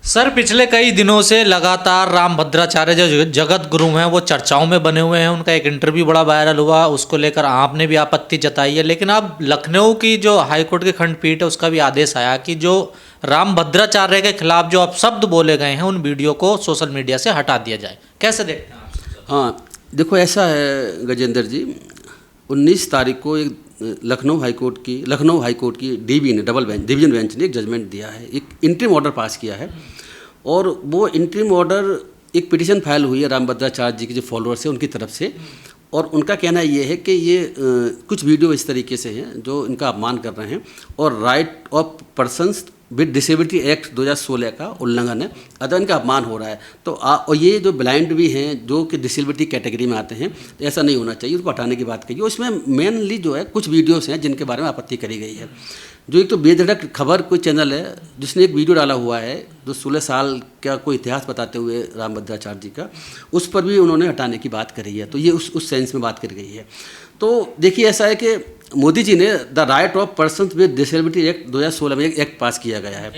Sir पिछले कई दिनों से लगातार रामभद्राचार्य जो जगत गुरु हैं वो चर्चाओं में बने हुए हैं। उनका एक इंटरव्यू बड़ा वायरल हुआ, उसको लेकर आपने भी आपत्ति जताई है। लेकिन अब लखनऊ की जो हाईकोर्ट की खंडपीठ है उसका भी आदेश आया कि जो रामभद्राचार्य के खिलाफ जो अपशब्द बोले गए हैं उन वीडियो को सोशल मीडिया से हटा दिया जाए। कैसे देखते हैं आप? हाँ, देखो ऐसा है गजेंद्र जी, 19 तारीख को एक लखनऊ हाईकोर्ट की डीबी ने डिवीजन बेंच ने एक जजमेंट दिया है, एक इंटरिम ऑर्डर पास किया है। और वो इंटरिम ऑर्डर एक पिटीशन फाइल हुई है रामभद्राचार्य जी के जो फॉलोअर्स हैं उनकी तरफ से। और उनका कहना ये है कि ये कुछ वीडियो इस तरीके से हैं जो इनका अपमान कर रहे हैं और right of persons with disability act 2016 का उल्लंघन है, अतः इनका अपमान हो रहा है। तो और ये जो ब्लाइंड भी हैं जो कि डिसेबिलिटी कैटेगरी में आते हैं, तो ऐसा नहीं होना चाहिए, उसको हटाने की बात कही। उसमें मेनली जो है कुछ वीडियोस हैं जिनके बारे में आपत्ति करी गई है। जो एक तो बेधड़क खबर कोई चैनल है जिसने एक वीडियो डाला हुआ है जो 16 साल का कोई इतिहास बताते हुए रामभद्राचार्य जी का, उस पर भी उन्होंने हटाने की बात करी है। तो ये उस सेंस में बात करी गई है। तो देखिए ऐसा है कि मोदी जी ने the right of person with disability act 2016 में एक एक्ट पास किया गया है,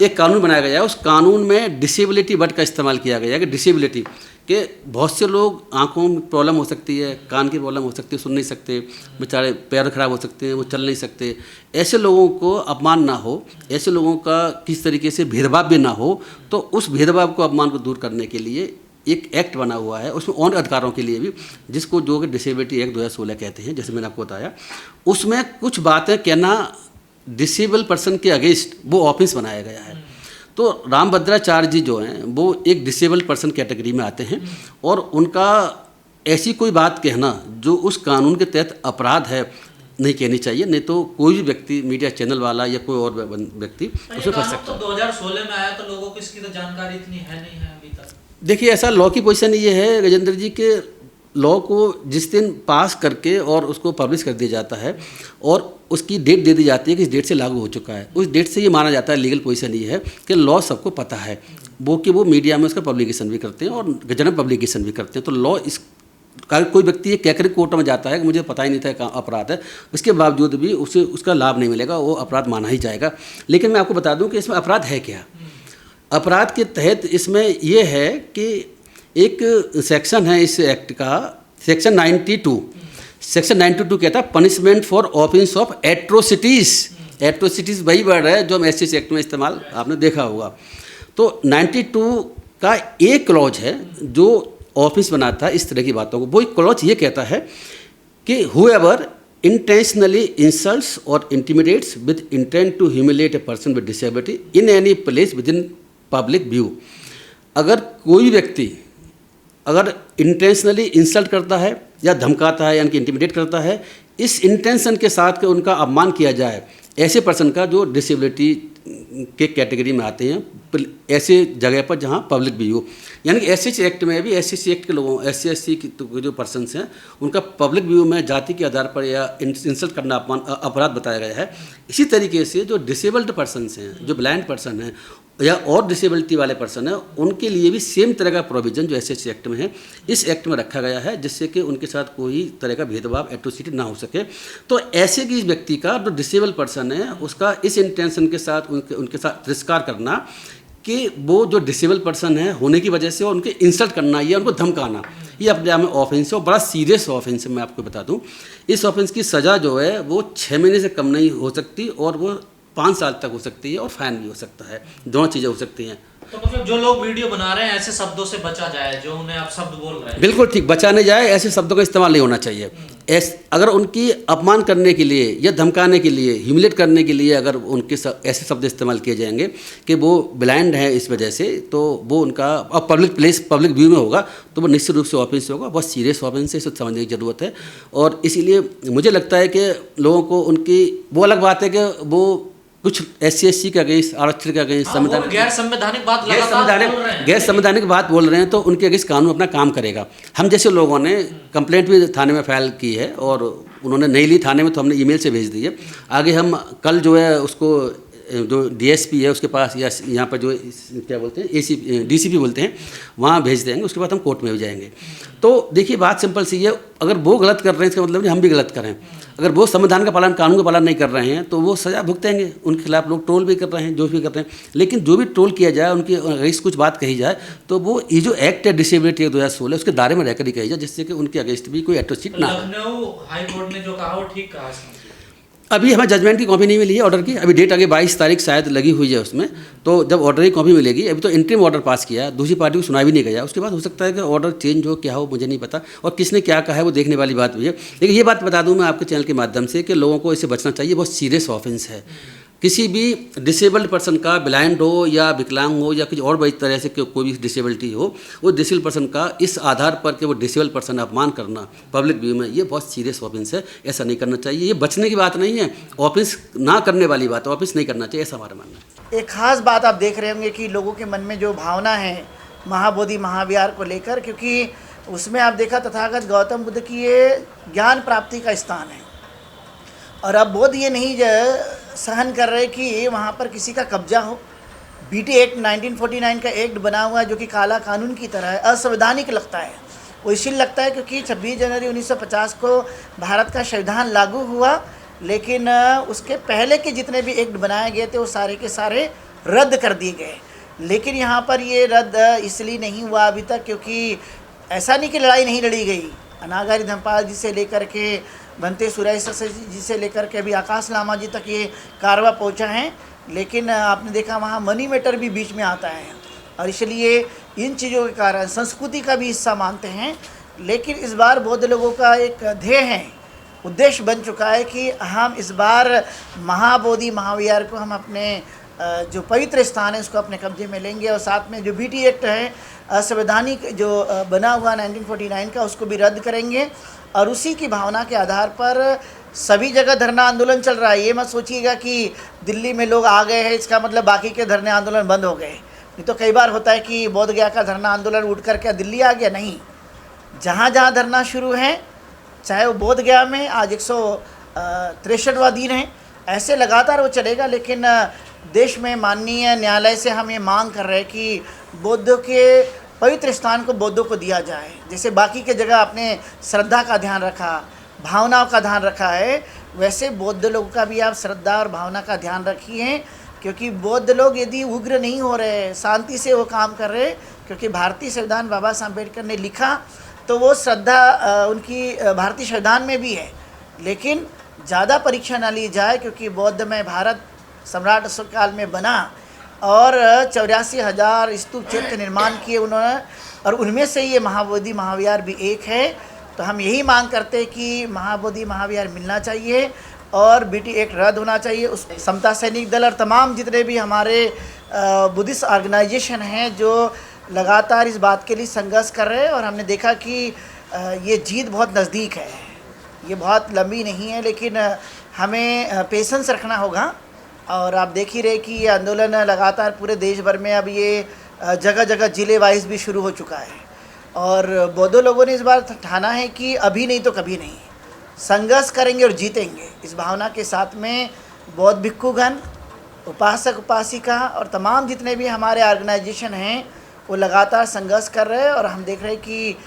एक कानून बनाया गया है। उस कानून में डिसेबिलिटी वर्ड का इस्तेमाल किया गया है कि डिसेबिलिटी के बहुत से लोग आंखों में प्रॉब्लम हो सकती है, कान की प्रॉब्लम हो सकती है, सुन नहीं सकते, बेचारे पैर खराब हो सकते हैं, वो चल नहीं सकते। ऐसे लोगों को अपमान ना हो, ऐसे लोगों का किस तरीके से भेदभाव भी ना हो, तो उस भेदभाव को अपमान को दूर करने के लिए एक एक्ट बना हुआ है, उसमें और अधिकारों के लिए भी, जिसको जो कि डिसेबिलिटी एक्ट 2016 कहते हैं। जैसे मैंने आपको बताया, उसमें कुछ बातें कहना डिसेबल पर्सन के अगेंस्ट वो ऑफेंस बनाया गया है। तो रामभद्राचार्य जी जो हैं वो एक डिसेबल पर्सन कैटेगरी में आते हैं और उनका ऐसी कोई बात कहना जो उस कानून के तहत अपराध है नहीं कहनी चाहिए, नहीं तो कोई भी व्यक्ति, मीडिया चैनल वाला या कोई और व्यक्ति उसमें फंस सकता है। तो 2016 में आया तो लोगों को इसकी तो जानकारी इतनी है नहीं है अभी तक। देखिए ऐसा लॉ की पोजीशन ये है गजेंद्र जी के लॉ को जिस दिन पास करके और उसको पब्लिश कर दिया जाता है और उसकी डेट दे दी जाती है कि इस डेट से लागू हो चुका है, उस डेट से ये माना जाता है, लीगल पोजीशन ये है कि लॉ सबको पता है, वो मीडिया में उसका पब्लिकेशन भी करते हैं और जनरल पब्लिकेशन भी करते हैं। तो लॉ इस कोई व्यक्ति ये कहकर कोर्ट में जाता है कि मुझे पता ही नहीं था अपराध है, उसके बावजूद भी उसे उसका लाभ नहीं मिलेगा, वो अपराध माना ही जाएगा। लेकिन मैं आपको बता दूं कि इसमें अपराध है क्या। अपराध के तहत इसमें यह है कि एक सेक्शन है इस एक्ट का, सेक्शन 92। सेक्शन 92 कहता है punishment for offence of atrocities. Atrocities वही वर्ड है जो हम एस एक्ट में इस्तेमाल आपने देखा होगा। तो 92 का एक क्लॉज है जो ऑफेंस बनाता है इस तरह की बातों को। वो एक क्लॉज ये कहता है कि whoever intentionally insults or intimidates with intent to humiliate a person with disability in any place within public view। अगर कोई व्यक्ति अगर इंटेंशनली इंसल्ट करता है या धमकाता है यानी कि इंटिमिडेट करता है, इस इंटेंशन के साथ कि उनका अपमान किया जाए ऐसे पर्सन का जो डिसेबिलिटी के कैटेगरी में आते हैं, ऐसे जगह पर जहाँ पब्लिक भी हो, यानी कि एससी एक्ट में भी एससी एक्ट के लोगों एससी की जो पर्सन्स हैं उनका पब्लिक व्यू में जाति के आधार पर या इंसल्ट करना अपराध बताया गया है। इसी तरीके से जो डिसेबल्ड पर्सन्स हैं, जो ब्लाइंड पर्सन हैं या और डिसेबिलिटी वाले पर्सन हैं, उनके लिए भी सेम तरह का प्रोविज़न जो एससी एक्ट में है इस एक्ट में रखा गया है, जिससे कि उनके साथ कोई तरह का भेदभाव एट्रोसिटी ना हो सके। तो ऐसे कि व्यक्ति का जो डिसेबल पर्सन है उसका इस इंटेंशन के साथ उनके साथ तिरस्कार करना कि वो जो डिसेबल पर्सन है होने की वजह से और उनके इंसल्ट करना या उनको धमकाना, ये अपने आप में ऑफेंस है और बड़ा सीरियस ऑफेंस है। मैं आपको बता दूं इस ऑफेंस की सज़ा जो है वो 6 महीने से कम नहीं हो सकती और वो 5 साल तक हो सकती है और फाइन भी हो सकता है, दोनों चीज़ें हो सकती हैं। तो मतलब जो लोग वीडियो बना रहे हैं ऐसे शब्दों से बचा जाए, जो उन्हें आप शब्द बोल रहे हैं। बिल्कुल ठीक, बचाने जाए ऐसे शब्दों का इस्तेमाल नहीं होना चाहिए। अगर उनकी अपमान करने के लिए या धमकाने के लिए, ह्यूमिलेट करने के लिए अगर उनके ऐसे शब्द इस्तेमाल किए जाएंगे कि वो ब्लाइंड है इस वजह से, तो वो उनका अब पब्लिक व्यू में होगा तो वो निश्चित रूप से ऑफेंस होगा, बहुत सीरियस ऑफेंस है, इसको समझने की ज़रूरत है। और इसीलिए मुझे लगता है कि लोगों को उनकी वो अलग बात है कि वो कुछ SC के अगेंस्ट, आरक्षण के अगेंस्ट, गैर संवैधानिक बात बोल रहे हैं तो उनके अगेंस्ट कानून अपना काम करेगा। हम जैसे लोगों ने कंप्लेंट भी थाने में फाइल की है और उन्होंने नहीं ली थाने में, तो हमने ईमेल से भेज दी है। आगे हम कल जो है उसको जो डीएसपी है उसके पास, या यहाँ पर जो क्या बोलते हैं एसीपी डीसीपी बोलते हैं, वहाँ भेज देंगे। उसके बाद हम कोर्ट में भी जाएंगे। तो देखिए बात सिंपल सी है, अगर वो गलत कर रहे हैं इसका मतलब नहीं हम भी गलत करें। अगर वो संविधान का पालन, कानून का पालन नहीं कर रहे हैं तो वो सज़ा भुगतेंगे। उनके खिलाफ लोग ट्रोल भी कर रहे हैं, जो भी कर रहे हैं, लेकिन जो भी ट्रोल किया जाए, उनकी अगेंस्ट कुछ बात कही जाए तो वो ये जो एक्ट है डिसेबिलिटी 2016 उसके दायरे में रहकर ही कही जाए, जिससे कि उनके अगेंस्ट भी कोई एट्रोसिटी ना हो। लखनऊ हाई कोर्ट ने जो कहा वो ठीक कहा। अभी हमें जजमेंट की कॉपी नहीं मिली है ऑर्डर की, अभी डेट आगे 22 तारीख शायद लगी हुई है उसमें। तो जब ऑर्डर की कॉपी मिलेगी, अभी तो इंटरिम ऑर्डर पास किया, दूसरी पार्टी को सुना भी नहीं गया, उसके बाद हो सकता है कि ऑर्डर चेंज हो, क्या हो मुझे नहीं पता, और किसने क्या कहा है वो देखने वाली बात भी है। लेकिन ये बात बता दूं मैं आपके चैनल के माध्यम से कि लोगों को इससे बचना चाहिए, बहुत सीरियस ऑफेंस है। किसी भी डिसेबल्ड पर्सन का, ब्लाइंड हो या विकलांग हो या कुछ और बड़ी तरह से कोई भी डिसेबिलिटी हो, वो डिसेबल्ड पर्सन का इस आधार पर कि वो डिसेबल्ड पर्सन अपमान करना पब्लिक व्यू में, ये बहुत सीरियस ऑफेंस है। ऐसा नहीं करना चाहिए। ये बचने की बात नहीं है, ऑफेंस ना करने वाली बात है, ऑफेंस नहीं करना चाहिए, ऐसा हमारा मानना है। एक ख़ास बात आप देख रहे होंगे कि लोगों के मन में जो भावना है महाबोधि महाविहार को लेकर, क्योंकि उसमें आप देखा तथागत गौतम बुद्ध की ये ज्ञान प्राप्ति का स्थान है, और अब बोध ये नहीं सहन कर रहे कि वहाँ पर किसी का कब्जा हो। बीटी एक्ट 1949 का एक्ट बना हुआ है जो कि काला कानून की तरह है, असंवैधानिक लगता है। वो इसलिए लगता है क्योंकि 26 जनवरी 1950 को भारत का संविधान लागू हुआ, लेकिन उसके पहले के जितने भी एक्ट बनाए गए थे वो सारे के सारे रद्द कर दिए गए। लेकिन यहाँ पर ये रद्द इसलिए नहीं हुआ अभी तक क्योंकि ऐसा नहीं कि लड़ाई नहीं लड़ी गई। अनागारी धनपाल जी से लेकर के बनते सुरेश जी से लेकर के अभी आकाश लामा जी तक ये कारवा पहुँचा है, लेकिन आपने देखा वहाँ मनी मैटर भी बीच में आता है, और इसलिए इन चीज़ों के कारण संस्कृति का भी हिस्सा मानते हैं। लेकिन इस बार बौद्ध लोगों का एक ध्येय है, उद्देश्य बन चुका है कि हम इस बार महाबोधि महाविहार को हम अपने जो पवित्र स्थान है उसको अपने कब्जे में लेंगे, और साथ में जो बीटी एक्ट है असंवैधानिक जो बना हुआ 1949 का उसको भी रद्द करेंगे। और उसी की भावना के आधार पर सभी जगह धरना आंदोलन चल रहा है। ये मत सोचिएगा कि दिल्ली में लोग आ गए हैं इसका मतलब बाकी के धरने आंदोलन बंद हो गए। नहीं तो कई बार होता है कि बोध गया का धरना आंदोलन उठ कर क्या दिल्ली आ गया, नहीं। जहाँ जहाँ धरना शुरू है, चाहे वो बोध गया में आज 163वां दिन है, ऐसे लगातार वो चलेगा। लेकिन देश में माननीय न्यायालय से हम ये मांग कर रहे हैं कि बौद्ध के पवित्र स्थान को बौद्धों को दिया जाए। जैसे बाकी के जगह आपने श्रद्धा का ध्यान रखा, भावनाओं का ध्यान रखा है, वैसे बौद्ध लोगों का भी आप श्रद्धा और भावना का ध्यान रखिए। क्योंकि बौद्ध लोग यदि उग्र नहीं हो रहे, शांति से वो काम कर रहे, क्योंकि भारतीय संविधान बाबा साहब अम्बेडकर ने लिखा तो वो श्रद्धा उनकी भारतीय संविधान में भी है। लेकिन ज़्यादा परीक्षा ना ली जाए, क्योंकि बौद्धमय भारत सम्राट अशोक काल में बना और 84,000 स्तूप चैत्य निर्माण किए उन्होंने, और उनमें से ये महाबोधि महाविहार भी एक है। तो हम यही मांग करते हैं कि महाबोधि महाविहार मिलना चाहिए और बीटी एक्ट रद्द होना चाहिए। उस समता सैनिक दल और तमाम जितने भी हमारे बुद्धिस्ट ऑर्गेनाइजेशन हैं जो लगातार इस बात के लिए संघर्ष कर रहे हैं, और हमने देखा कि ये जीत बहुत नज़दीक है, ये बहुत लंबी नहीं है, लेकिन हमें पेशेंस रखना होगा। और आप देख ही रहे कि ये आंदोलन लगातार पूरे देश भर में अब ये जगह जगह ज़िले वाइज भी शुरू हो चुका है, और बौद्ध लोगों ने इस बार ठाना है कि अभी नहीं तो कभी नहीं, संघर्ष करेंगे और जीतेंगे। इस भावना के साथ में बौद्ध भिक्षुगण, उपासक उपासिका और तमाम जितने भी हमारे ऑर्गेनाइजेशन हैं वो लगातार संघर्ष कर रहे हैं, और हम देख रहे हैं कि